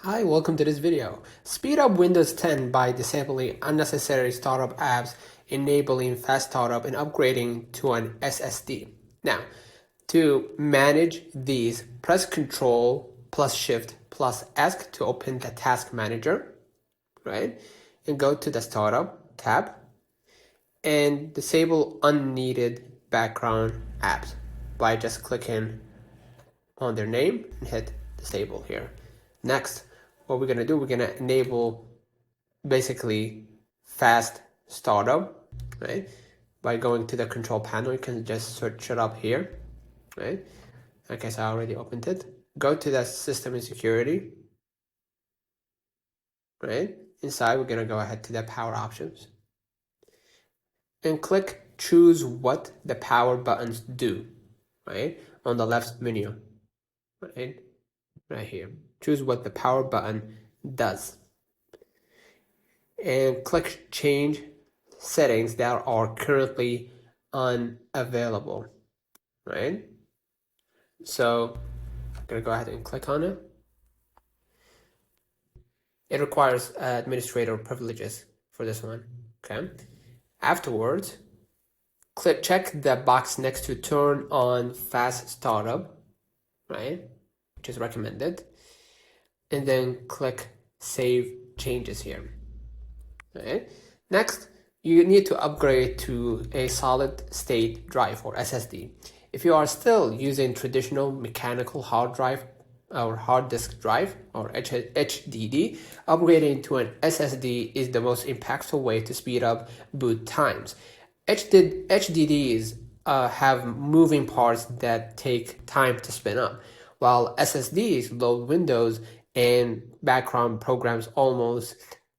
Hi, welcome to this video. Speed up Windows 10 by disabling unnecessary startup apps, enabling fast startup, and upgrading to an SSD. Now, to manage these, press Ctrl plus Shift plus S to open the Task Manager, right? And go to the Startup tab and disable unneeded background apps by just clicking on their name and hit disable here. Next, what we're gonna do, we're gonna enable basically fast startup, right? By going to the control panel, you can just search it up here, right? Okay, so I already opened it. Go to the system and security, right? Inside, we're gonna go ahead to the power options and click choose what the power buttons do, right? On the left menu, right here. Choose what the power button does. And click change settings that are currently unavailable, right? So I'm gonna go ahead and click on it. It requires administrator privileges for this one, okay? Afterwards, check the box next to turn on fast startup, right? Which is recommended. And then click save changes here. Okay. Next, you need to upgrade to a solid state drive or SSD. If you are still using traditional mechanical hard drive or hard disk drive or HDD, upgrading to an SSD is the most impactful way to speed up boot times. HDDs have moving parts that take time to spin up, while SSDs load Windows and background programs almost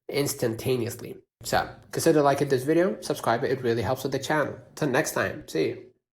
instantaneously. So consider liking this video, subscribe, it really helps with the channel. Till next time, see you.